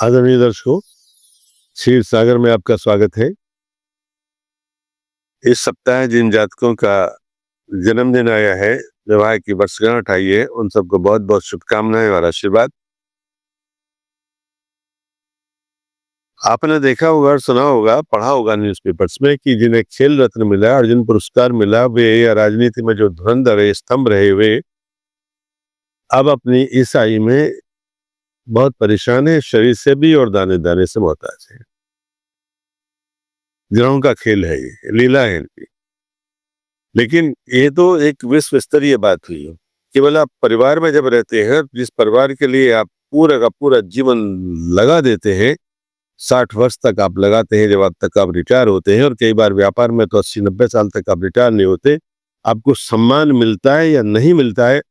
आदरणीय दर्शकों, क्षीर सागर में आपका स्वागत है। इस सप्ताह जिन जातकों का जन्मदिन आया है, विवाह की वर्षगांठ आई है, उन सबको बहुत बहुत शुभकामनाएं और आशीर्वाद। आपने देखा होगा और सुना होगा, पढ़ा होगा न्यूज़पेपर्स में कि जिन्हें खेल रत्न मिला, अर्जुन पुरस्कार मिला, वे या राजनीति में जो धुरंधर रहे, स्तंभ रहे, वे अब अपनी इस आयु में बहुत परेशान है, शरीर से भी और दाने दाने से मोहताज है। ग्रहों का खेल है, ये लीला है इनकी। लेकिन ये तो एक विश्व स्तरीय बात हुई। केवल आप परिवार में जब रहते हैं, जिस परिवार के लिए आप पूरा का पूरा जीवन लगा देते हैं, 60 वर्ष तक आप लगाते हैं, जब आप तक आप रिटायर होते हैं, और कई बार व्यापार में तो 80-90 साल तक आप रिटायर नहीं होते, आपको सम्मान मिलता है या नहीं मिलता है,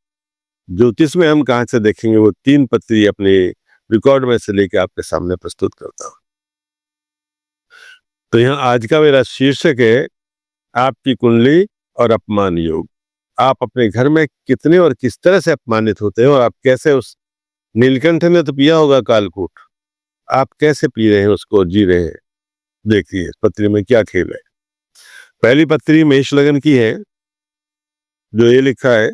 ज्योतिष में हम कहाँ से देखेंगे? वो 3 पत्री अपने रिकॉर्ड में से लेके आपके सामने प्रस्तुत करता हूं। तो यहाँ आज का मेरा शीर्षक है, आपकी कुंडली और अपमान योग। आप अपने घर में कितने और किस तरह से अपमानित होते हैं, और आप कैसे उस नीलकंठ ने तो पिया होगा कालकूट, आप कैसे पी रहे हैं, उसको जी रहे हैं। देखिए इस पत्री में क्या खेल है। पहली पत्री मेष लगन की है, जो ये लिखा है,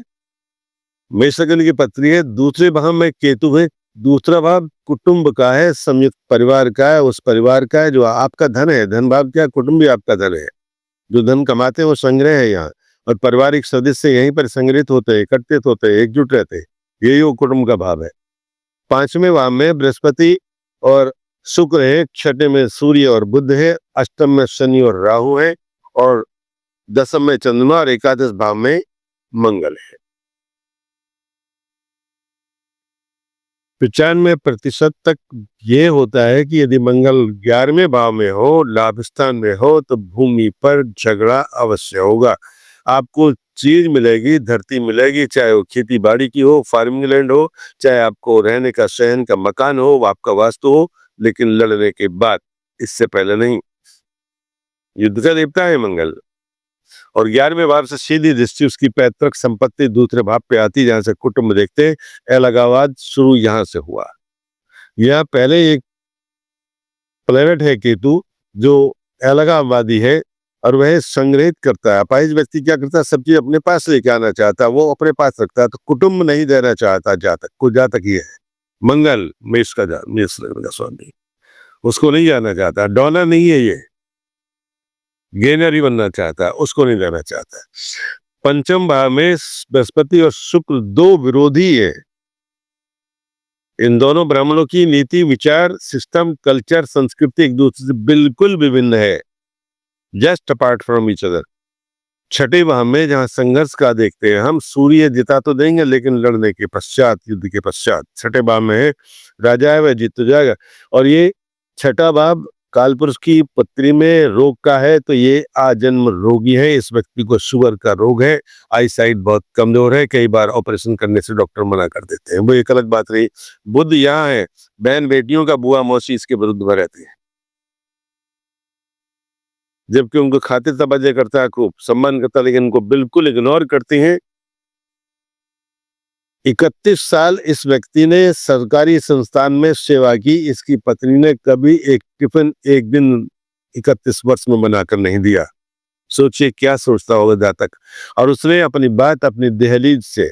मेष लगन की पत्री है, दूसरे भाव में केतु है, दूसरा भाव कुटुंब का है, संयुक्त परिवार का है, उस परिवार का है जो आपका धन है। धन भाव क्या? कुटुंब भी आपका धन है। जो धन कमाते हैं वो संग्रह है यहाँ, और पारिवारिक सदस्य यहीं पर संग्रहित होते हैं, एकत्रित होते हैं, एकजुट रहते हैं। यही वो कुटुंब का भाव है। 5वें भाव में बृहस्पति और शुक्र है, 6ठे में सूर्य और बुध है, अष्टम में शनि और राहु है, और 10th में चंद्रमा, और 11 भाव में मंगल है। 95% तक ये होता है कि यदि मंगल 11वें भाव में हो, लाभ स्थान में हो, तो भूमि पर झगड़ा अवश्य होगा। आपको चीज मिलेगी, धरती मिलेगी, चाहे वो खेती बाड़ी की हो, फार्मिंग लैंड हो, चाहे आपको रहने का शयन का मकान हो, आपका वास्तु हो, लेकिन लड़ने के बाद, इससे पहले नहीं। युद्ध का देवता है मंगल, और 11वें भाव से सीधी दृष्टि उसकी पैतृक संपत्ति दूसरे भाव पे आती, जहां से कुटुंब देखते। अलगावाद शुरू यहां से हुआ। यह पहले एक प्लेनेट है केतु, जो अलगाववादी है, और वह संग्रहित करता है। अपाहिज व्यक्ति क्या करता है? सब चीज अपने पास लेके आना चाहता है, वो अपने पास रखता है, तो कुटुंब नहीं देना चाहता। जातक को जातक ही है मंगल, मेष का स्वामी, उसको नहीं जाना चाहता। डॉलर नहीं है ये, गेनर ही बनना चाहता है, उसको नहीं देना चाहता। 5th भाव में बृहस्पति और शुक्र दो विरोधी है। इन दोनों ब्राह्मणों की नीति, विचार, सिस्टम, कल्चर, संस्कृति एक दूसरे से बिल्कुल विभिन्न है, just apart from each other. 6ठे भाव में जहां संघर्ष का देखते हैं हम, सूर्य जिता तो देंगे, लेकिन लड़ने के पश्चात, युद्ध के पश्चात। 6ठे भाव में है राजा है, वह जीत तो जाएगा। और ये 6ठा भाव कालपुरुष की पत्री में रोग का है, तो ये आजन्म रोगी है। इस व्यक्ति को शुगर का रोग है, आई साइट बहुत कमजोर है, कई बार ऑपरेशन करने से डॉक्टर मना कर देते हैं। वो एक अलग बात रही। बुध यहाँ है, बहन बेटियों का, बुआ मौसी इसके विरुद्ध में रहती है, जबकि उनको खातिर तवज्जो करता है, खूब सम्मान करता है, लेकिन उनको बिल्कुल इग्नोर करती हैं। 31 साल इस व्यक्ति ने सरकारी संस्थान में सेवा की। इसकी पत्नी ने कभी एक टिफिन एक दिन 31 वर्ष में बनाकर नहीं दिया। सोचिए क्या सोचता होगा जातक। और उसने अपनी बात अपनी दहलीज से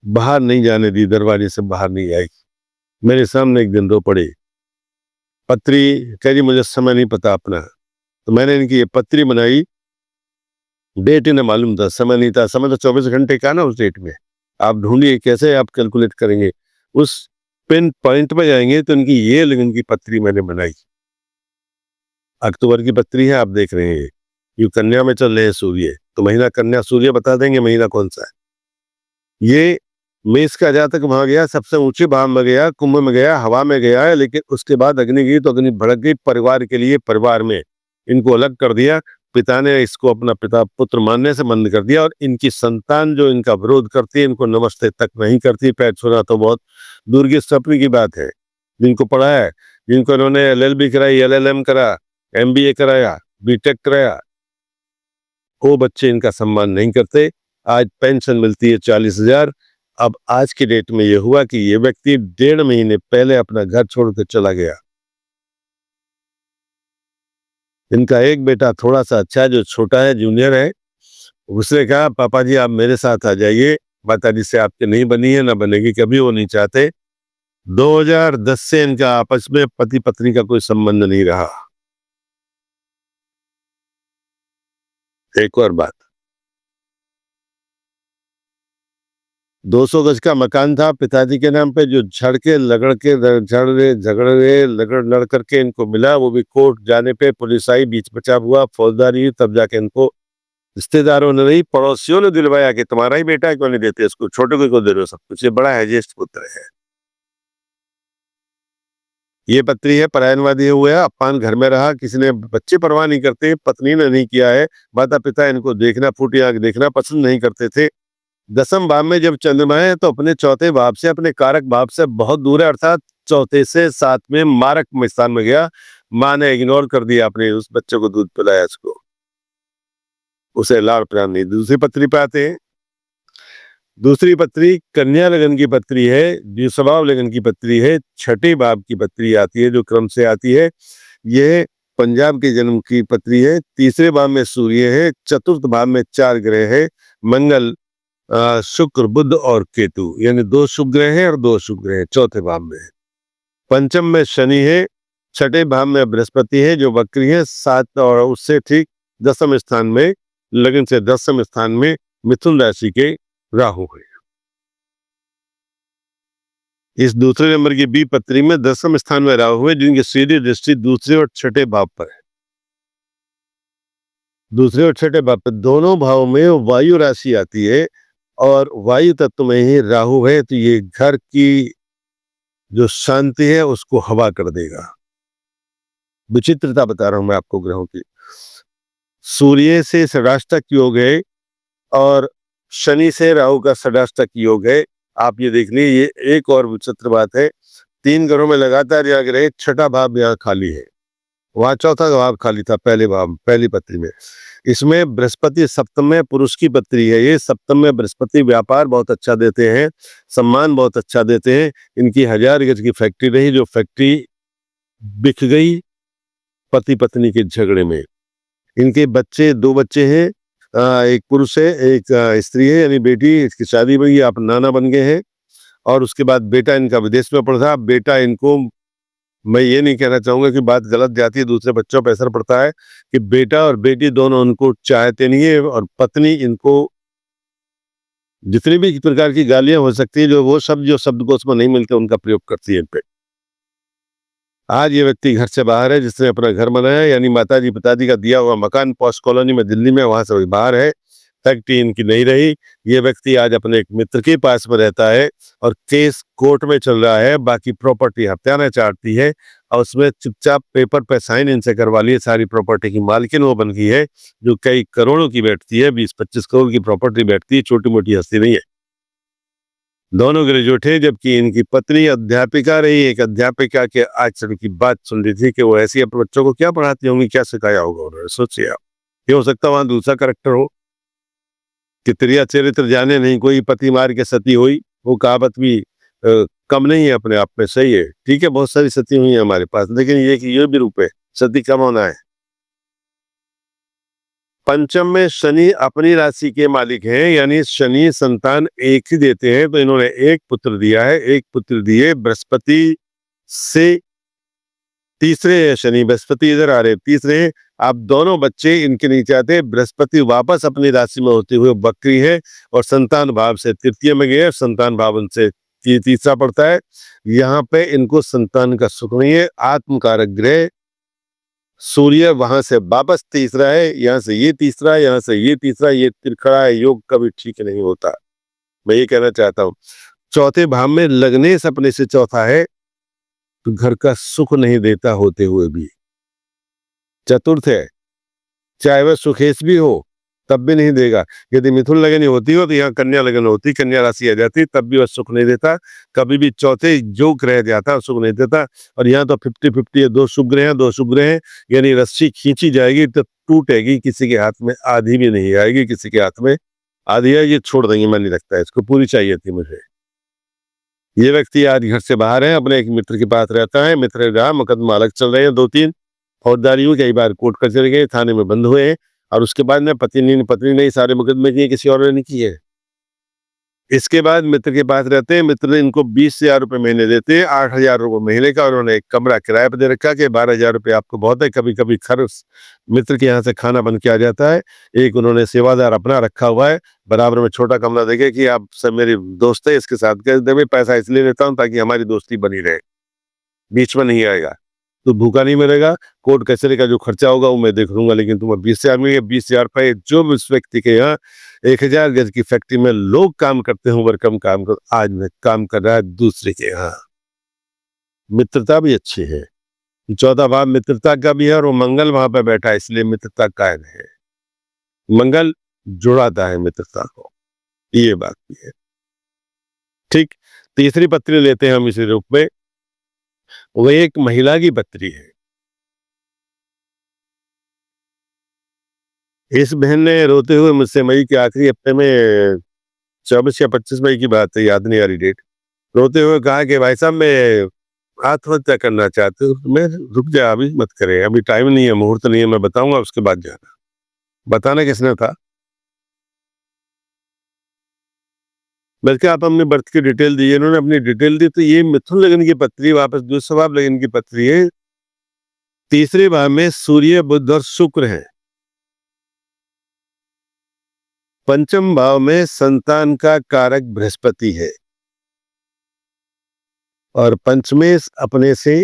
बाहर नहीं जाने दी, दरवाजे से बाहर नहीं आई। मेरे सामने एक दिन रो पड़ी, पत्री कह रही मुझे समय नहीं पता अपना। तो मैंने इनकी ये पत्री बनाई, डेट इन्हें मालूम था, समय नहीं था। समय तो 24 घंटे का ना उस डेट में। आप ढूंढिए कैसे आप कैलकुलेट करेंगे। उस पिन पॉइंट में जाएंगे तो इनकी ये लगन की पत्री मैंने बनाई। अक्टूबर की पत्री है, आप देख रहे हैं। ये कन्या में चल रहे हैं सूर्य, तो महीना कन्या, सूर्य बता देंगे महीना कौन सा है। ये मेष का जातक वहां गया, सबसे ऊंचे भाव में गया, कुंभ में गया, हवा में गया है, लेकिन उसके बाद अग्नि गई तो अग्नि भड़क गई। परिवार के लिए परिवार में इनको अलग कर दिया। पिता ने इसको अपना पिता पुत्र मानने से बंद कर दिया, और इनकी संतान जो इनका विरोध करती है, इनको नमस्ते तक नहीं करती। पैर छूना तो बहुत दूर की सपने की बात है। जिनको पढ़ा है, जिनको इन्होंने LLB कराई, LLM करा, MBA कराया, BTech कराया, वो बच्चे इनका सम्मान नहीं करते। आज पेंशन मिलती है 40,000। अब आज की डेट में ये हुआ कि ये व्यक्ति 1.5 महीने पहले अपना घर छोड़कर चला गया। इनका एक बेटा थोड़ा सा अच्छा है, जो छोटा है, जूनियर है। उसने कहा पापा जी आप मेरे साथ आ जाइए, माता जी से आपकी नहीं बनी है, ना बनेगी, कभी वो नहीं चाहते। 2010 से इनका आपस में पति पत्नी का कोई संबंध नहीं रहा। एक और बात, 200 गज का मकान था पिताजी के नाम पे, जो झगड़े लगड़ लड़ करके इनको मिला, वो भी कोर्ट जाने पे पुलिस आई, बीच बचाव हुआ, फौजदारी हुई, तब जाके इनको रिश्तेदारों ने नहीं, पड़ोसियों ने दिलवाया कि तुम्हारा ही बेटा है, क्यों नहीं देते इसको, छोटे को क्यों दे रहे हो सब कुछ, ये बड़ा हैजेस्ट पुत्र है। ये पत्री है, पलायनवादी हुआ है, अपान घर में रहा, किसी ने बच्चे परवाह नहीं करते, पत्नी ने नहीं किया है, माता पिता इनको देखना, फूटी आंख देखना पसंद नहीं करते थे। 10वें भाव में जब चंद्रमा है तो अपने चौथे भाव से, अपने कारक भाव से बहुत दूर है, अर्थात चौथे से 7वें मारक में स्थान में गया। माँ ने इग्नोर कर दिया, अपने उस बच्चे को दूध पिलाया, इसको, उसे लाड़ प्यार नहीं। दूसरी पत्री पे आते हैं। दूसरी पत्री कन्या लगन की पत्री है, द्विस्वभाव लगन की पत्री है, छठे भाव की पत्री आती है, जो क्रम से आती है। यह पंजाब के जन्म की पत्री है। तीसरे भाव में सूर्य है, चतुर्थ भाव में 4 ग्रह है, मंगल, शुक्र, बुध और केतु, यानी 2 शुभ ग्रह है और 2 शुभ ग्रह चौथे भाव में है। पंचम में शनि है, छठे भाव में बृहस्पति है जो वक्री है, 7 और उससे ठीक 10वें स्थान में, लगन से 10वें स्थान में मिथुन राशि के राहु है। इस दूसरे नंबर की बी पत्री में 10वें स्थान में राहु है, जिनकी सीधी दृष्टि दूसरे और छठे भाव पर है। दूसरे और छठे भाव पर दोनों भाव में वायु राशि आती है, और वायु तत्व में ही राहु है, तो ये घर की जो शांति है उसको हवा कर देगा। विचित्रता बता रहा हूं मैं आपको ग्रहों की। सूर्य से षडाष्टक योग है और शनि से राहु का षडाष्टक योग है। आप ये देख लीजिए, ये एक और विचित्र बात है, 3 ग्रहों में लगातार यहाँ ग्रह, छठा भाव यहाँ खाली है, वहां चौथा भाव खाली था पहले भाव, पहली पत्री में। इसमें बृहस्पति सप्तम में, पुरुष की पत्री है ये, सप्तम में बृहस्पति व्यापार बहुत अच्छा देते हैं, सम्मान बहुत अच्छा देते हैं। इनकी 1000 गज की फैक्ट्री रही, जो फैक्ट्री बिक गई पति पत्नी के झगड़े में। इनके बच्चे, 2 बच्चे हैं, एक पुरुष है, एक स्त्री है, यानी बेटी, इसकी शादी हुई, आप नाना बन गए हैं। और उसके बाद बेटा इनका विदेश में पढ़ता, बेटा इनको, मैं ये नहीं कहना चाहूंगा कि बात गलत जाती है, दूसरे बच्चों पर असर पड़ता है, कि बेटा और बेटी दोनों उनको चाहते नहीं है, और पत्नी इनको जितनी भी प्रकार की गालियां हो सकती है, जो शब्दकोश में नहीं मिलते, उनका प्रयोग करती है इन पे। आज ये व्यक्ति घर से बाहर है, जिसने अपना घर बनाया, यानी माताजी पिताजी का दिया हुआ मकान पॉश कॉलोनी में दिल्ली में, वहां से बाहर है, फैक्ट्री इनकी नहीं रही। ये व्यक्ति आज अपने एक मित्र के पास में रहता है, और केस कोर्ट में चल रहा है, बाकी प्रॉपर्टी हत्याना चाहती है, और उसमें चुपचाप पेपर पे साइन इनसे करवा लिए, सारी प्रॉपर्टी की मालकिन वो बन गई है, जो कई करोड़ों की बैठती है, 20-25 करोड़ की प्रॉपर्टी बैठती है, छोटी मोटी हस्ती नहीं है। दोनों ग्रेजुएट है, जबकि इनकी पत्नी अध्यापिका रही। एक अध्यापिका के आचरण की बात सुन रही थी कि वो ऐसी अपने बच्चों को क्या पढ़ाती होंगी, क्या सिखाया होगा उन्होंने, सोचिए आप। ये हो सकता है वहां दूसरा करेक्टर हो कि त्रिया चरित्र जाने नहीं कोई, पति मार के सती हुई, वो कहावत भी कम नहीं है अपने आप में, सही है, ठीक है, बहुत सारी सती हुई है हमारे पास, लेकिन ये भी रूप है, सती कम होना है। पंचम में शनि अपनी राशि के मालिक हैं, यानी शनि संतान एक ही देते हैं, तो इन्होंने एक पुत्र दिया है, एक पुत्र दिए बृहस्पति से। तीसरे शनि, बृहस्पति इधर आ रहे, तीसरे, आप दोनों बच्चे इनके नहीं चाहते। बृहस्पति वापस अपनी राशि में होते हुए बकरी है, और संतान भाव से तृतीय में गए, संतान भाव उनसे तीसरा पड़ता है। यहाँ पे इनको संतान का सुख नहीं है। आत्मकारक ग्रह सूर्य वहां से वापस तीसरा है, यहाँ से ये तीसरा है, यहाँ से ये तीसरा, ये तिरखड़ा है, योग कभी ठीक नहीं होता। मैं ये कहना चाहता हूँ, चौथे भाव में लगने सपने से चौथा है, तो घर का सुख नहीं देता होते हुए भी। चतुर्थ है, चाहे वह सुखेश भी हो तब भी नहीं देगा। यदि मिथुन लगन होती हो तो यहाँ कन्या लगन होती, कन्या राशि आ जाती, तब भी वह सुख नहीं देता, कभी भी चौथे जो रह जाता सुख नहीं देता। और यहाँ तो 50-50 है, 2 शुभ ग्रह हैं, 2 शुभ ग्रह हैं, यानी रस्सी खींची जाएगी तो टूटेगी, किसी के हाथ में आधी भी नहीं आएगी, किसी के हाथ में आधी है, ये छोड़ देंगे, मैं नहीं लगता है, इसको पूरी चाहिए थी मुझे। ये व्यक्ति आज घर से बाहर है, अपने एक मित्र के पास रहता है, मित्र रहा, मुकदमा अलग चल रहे हैं, 2-3 फौजदारी हुई, कई बार कोर्ट कचहरी गए, थाने में बंद हुए हैं और उसके बाद में पत्नी ने सारे मुकदमे किए, किसी और ने नहीं किए। इसके बाद मित्र के पास रहते हैं, मित्र ने इनको 20,000 रुपए महीने देते हैं, 8,000 रुपए महीने का, और उन्होंने एक कमरा किराए पे दे रखा कि 12,000 रुपए आपको बहुत है, कभी-कभी खर्च मित्र के यहाँ से खाना बन के आ जाता है। एक उन्होंने सेवादार अपना रखा हुआ है, बराबर में छोटा कमरा देके कि आप सब मेरे दोस्त है, इसके साथ कह दे, पैसा इसलिए लेता हूँ ताकि हमारी दोस्ती बनी रहे, बीच में नहीं आएगा, तो भूखा नहीं मरेगा, कोर्ट कचहरी का जो खर्चा होगा वो मैं देख लूंगा, लेकिन तुम्हें 20,000 मिलेंगे। 20,000 रुपए जो उस व्यक्ति के यहाँ 1,000 गज की फैक्ट्री में लोग काम करते हैं, वर्कम काम कर, आज मैं काम कर रहा है दूसरे के यहाँ। मित्रता भी अच्छी है, 14 भाव मित्रता का भी है और वो मंगल वहां पर बैठा है, इसलिए मित्रता कायम है। मंगल जुड़ाता है मित्रता को, ये बात भी है। ठीक, तीसरी पत्री लेते हैं हम इसी रूप में, वो एक महिला की पत्री है। इस बहन ने रोते हुए मुझसे मई के आखिरी हफ्ते में 24 या 25 मई की बात है, याद नहीं आ रही डेट, रोते हुए कहा कि भाई साहब मैं आत्महत्या करना चाहती हूँ। मैं, रुक जा, अभी मत करें, अभी टाइम नहीं है, मुहूर्त नहीं है, मैं बताऊंगा उसके बाद जाना। बताना किसने था? बल्कि आप हमने बर्थ की डिटेल दी है, इन्होंने अपनी डिटेल दी, तो ये मिथुन लग्न की पत्री वापस द्विस्वभाव लग्न की पत्री है। तीसरे भाव में सूर्य, बुध और शुक्र है। पंचम भाव में संतान का कारक बृहस्पति है और पंचमेश अपने से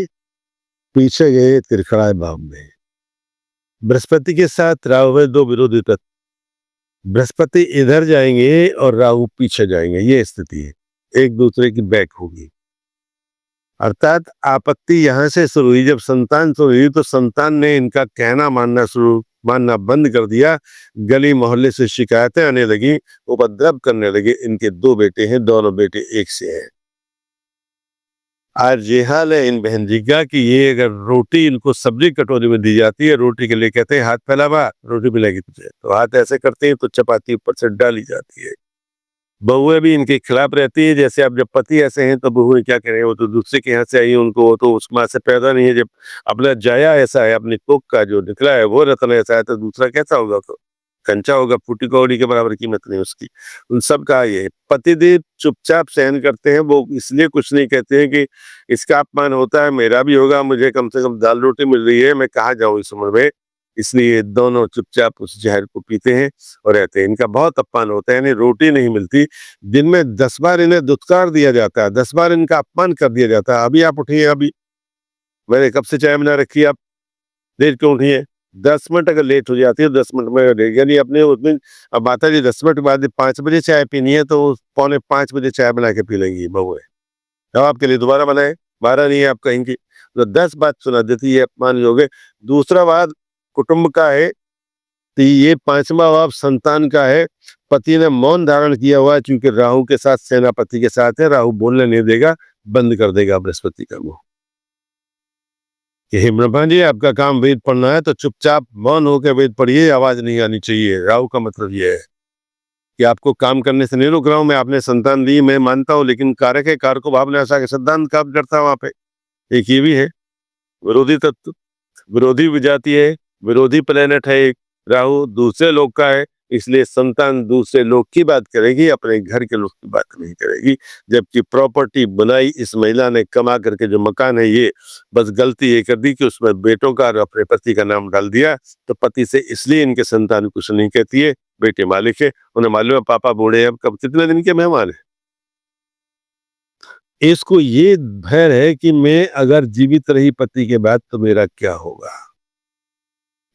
पीछे गए त्रिखड़ाए भाव में। बृहस्पति के साथ राहु है, दो विरोधी तत्व, बृहस्पति इधर जाएंगे और राहु पीछे जाएंगे, ये स्थिति है, एक दूसरे की बैक होगी। अर्थात आपत्ति यहां से शुरू हुई, जब संतान शुरू हुई तो संतान ने इनका कहना मानना बंद कर दिया, गली मोहल्ले से शिकायतें आने लगी, उपद्रव करने लगे। इनके 2 बेटे हैं, दोनों बेटे एक से हैं। आज ये हाल है इन बहन जी का कि ये अगर रोटी इनको सब्जी कटोरी में दी जाती है, रोटी के लिए कहते हैं हाथ फैलावा, रोटी मिलेगी तुझे, तो हाथ ऐसे करते हैं तो चपाती ऊपर से डाली जाती है। बहुएं भी इनके खिलाफ रहती है, जैसे अब जब पति ऐसे हैं तो बहुएं क्या करें, वो तो दूसरे के यहाँ से आई, उनको वो तो उस माँ से पैदा नहीं है। जब अपना जाया ऐसा है, अपनी कोख का जो निकला है वो रत्न ऐसा है, तो दूसरा कैसा होगा, तो कंचा होगा, फूटी कौड़ी के बराबर कीमत नहीं उसकी। उन सब का ये पतिदेव चुपचाप सहन करते हैं, वो इसलिए कुछ नहीं कहते हैं कि इसका अपमान होता है, मेरा भी होगा, मुझे कम से कम दाल रोटी मिल रही है, मैं कहाँ जाऊं इस उम्र में, इसलिए दोनों चुपचाप उस जहर को पीते हैं और रहते हैं। इनका बहुत अपमान होता है, यानी रोटी नहीं मिलती, दिन में 10 बार इन्हें दुत्कार दिया जाता है, 10 बार इनका अपमान कर दिया जाता है। अभी आप उठिए, अभी मैंने कब से चाय बना रखी है, आप लेट क्यों उठी है? 10 मिनट अगर लेट हो जाती है, 10 मिनट में, यानी अपने उस दिन, अब माता जी 10 मिनट बाद 5 बजे चाय पीनी है तो पौने 5 बजे चाय बना के पी लेंगी बहुएं। अब आपके लिए दोबारा बनाए, 12 नहीं है आप कहेंगी, तो 10 बात सुना देती है, अपमान योग है। दूसरा बात कुटुंब का है, तो ये 5वां भाव संतान का है। पति ने मौन धारण किया हुआ है, क्योंकि राहु के साथ, सेनापति के साथ है, राहु बोलने नहीं देगा, बंद कर देगा बृहस्पति का मुंह कि हे ब्रह्मा जी, आपका काम वेद पढ़ना है तो चुपचाप मौन होकर वेद पढ़िए, आवाज नहीं आनी चाहिए। राहु का मतलब ये है कि आपको काम करने से नहीं रोक रहा हूं मैं, आपने संतान दी मैं मानता हूं, लेकिन कारक है, कारको भाव ने ऐसा सिद्धांत काम करता है वहां पे। एक ये भी है विरोधी तत्व, विरोधी विजाति है, विरोधी प्लेनेट है एक, राहु दूसरे लोग का है, इसलिए संतान दूसरे लोग की बात करेगी, अपने घर के लोग की बात नहीं करेगी। जबकि प्रॉपर्टी बनाई इस महिला ने, कमा करके जो मकान है, ये बस गलती ये कर दी कि उसमें बेटों का और अपने पति का नाम डाल दिया, तो पति से इसलिए इनके संतान कुछ नहीं कहती है, बेटे मालिक है, उन्हें मालूम है पापा बूढ़े हैं, अब कब कितने दिन के मेहमान है। इसको ये भय है कि मैं अगर जीवित रही पति के बाद तो मेरा क्या होगा,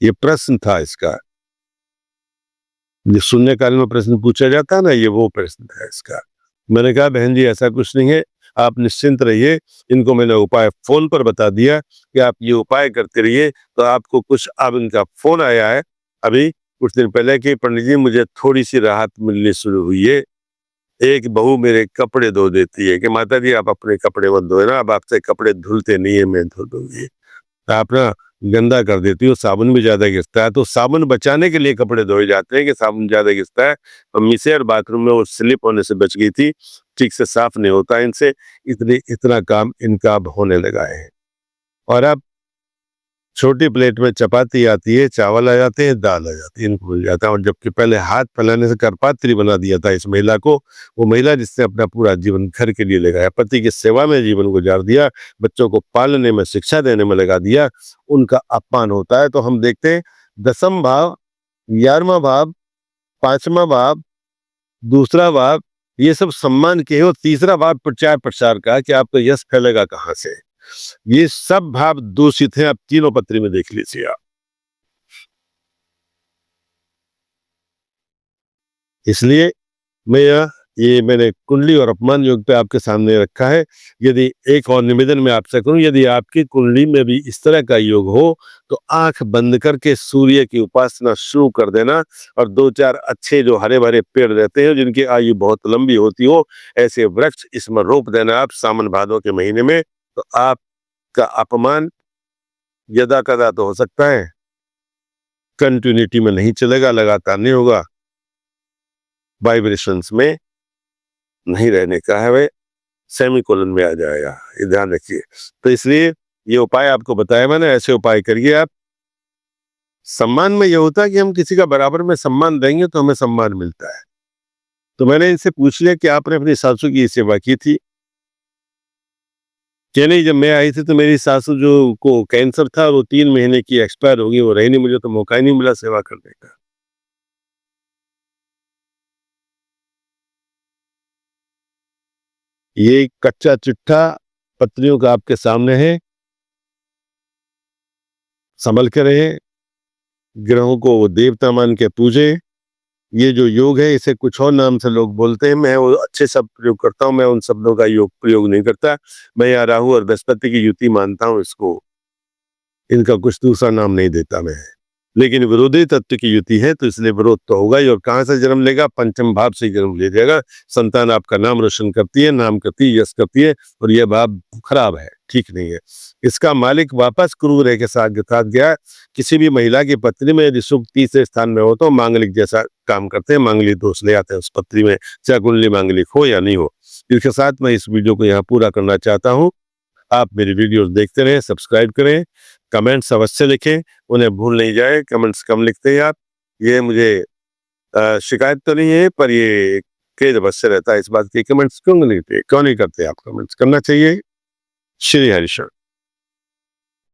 ये प्रश्न था इसका, जो शून्यकाल में प्रश्न पूछा जाता है ना, ये वो प्रश्न था इसका। मैंने कहा बहन जी ऐसा कुछ नहीं है, आप निश्चिंत रहिए, इनको मैंने उपाय फोन पर बता दिया कि आप ये उपाय करते रहिए, तो आपको कुछ, अब इनका फोन आया है अभी कुछ दिन पहले कि पंडित जी मुझे थोड़ी सी राहत मिलनी शुरू हुई है, एक बहू मेरे कपड़े धो देती है कि माता जी आप अपने कपड़े मत धोए ना, अब आपसे कपड़े धुलते नहीं है, मैं धो दूंगी, आप ना गंदा कर देती हो, साबुन भी ज्यादा घिसता है, तो साबुन बचाने के लिए कपड़े धोए जाते हैं कि साबुन ज्यादा घिसता है। मम्मी से और बाथरूम में वो स्लिप होने से बच गई थी, ठीक से साफ नहीं होता इनसे, इतना काम इनका अब होने लगा है। और अब छोटी प्लेट में चपाती आती है, चावल आ जाते हैं, दाल आ जाती है, इनको मिल जाता है। और जबकि पहले हाथ फैलाने से करपात्री बना दिया था इस महिला को, वो महिला जिसने अपना पूरा जीवन घर के लिए लगाया, पति की सेवा में जीवन गुजार दिया, बच्चों को पालने में, शिक्षा देने में लगा दिया, उनका अपमान होता है। तो हम देखते हैं 10वां भाव, 11वां भाव, 5वां भाव, दूसरा भाव, ये सब सम्मान के हैं। और तीसरा भाव प्रचार प्रसार का, कि आपका यश फैलेगा कहाँ से। ये सब भाव दूषित हैं। आप तीनों पत्री में देख लीजिए आप। इसलिए ये मैंने कुंडली और अपमान योग पे आपके सामने रखा है। यदि एक और निवेदन मैं आपसे करूं, यदि आपकी कुंडली में भी इस तरह का योग हो तो आंख बंद करके सूर्य की उपासना शुरू कर देना, और 2-4 अच्छे जो हरे भरे पेड़ रहते हैं जिनकी आयु बहुत लंबी होती हो, ऐसे वृक्ष इसमें रोप देना आप सावन भादों के महीने में। तो आपका अपमान यदा कदा तो हो सकता है, कंटिन्यूटी में नहीं चलेगा, लगातार नहीं होगा, वाइब्रेशंस में नहीं रहने का है, वह सेमीकोलन में आ जाएगा। ये ध्यान रखिए। तो इसलिए ये उपाय आपको बताया मैंने, ऐसे उपाय करिए आप। सम्मान में ये होता है कि हम किसी का बराबर में सम्मान देंगे तो हमें सम्मान मिलता है। तो मैंने इनसे पूछ लिया कि आपने अपनी सासू की सेवा की थी कि नहीं। जब मैं आई थी तो मेरी सासू जो को कैंसर था, वो 3 महीने की एक्सपायर हो गई, वो रही नहीं, मुझे तो मौका ही नहीं मिला सेवा करने का। ये कच्चा चिट्ठा पत्रियों का आपके सामने है, संभल के रहे, ग्रहों को वो देवता मान के पूजे। ये जो योग है इसे कुछ और नाम से लोग बोलते हैं, मैं वो अच्छे शब्द प्रयोग करता हूँ, मैं उन शब्दों का योग प्रयोग नहीं करता। मैं यहाँ राहु और बृहस्पति की युति मानता हूँ इसको, इनका कुछ दूसरा नाम नहीं देता मैं। लेकिन विरोधी तत्व की युति है तो इसलिए विरोध तो होगा ही। और कहाँ से जन्म लेगा? पंचम भाव से जन्म ले जाएगा। संतान आपका नाम रोशन करती है, नाम करती है, यश करती है, और यह भाव खराब है, ठीक नहीं है। इसका मालिक वापस क्रूर के साथ गया। किसी भी महिला की पत्नी में यदि शुभ तीसरे स्थान में हो तो मांगलिक जैसा काम करते हैं, मांगलिक दोष ले आते हैं उस पत्री में, चाहे कुंडली मांगलिक हो या नहीं हो। इसके साथ मैं इस वीडियो को यहाँ पूरा करना चाहता हूँ। आप मेरी वीडियोस देखते रहें, सब्सक्राइब करें, कमेंट्स अवश्य लिखें, उन्हें भूल नहीं जाए। कमेंट्स कम लिखते हैं आप, ये मुझे शिकायत तो नहीं है, पर ये खेद अवश्य रहता है इस बात की, कमेंट्स क्यों नहीं लिखते, क्यों नहीं करते आप? कमेंट्स करना चाहिए। श्री हरिशरण।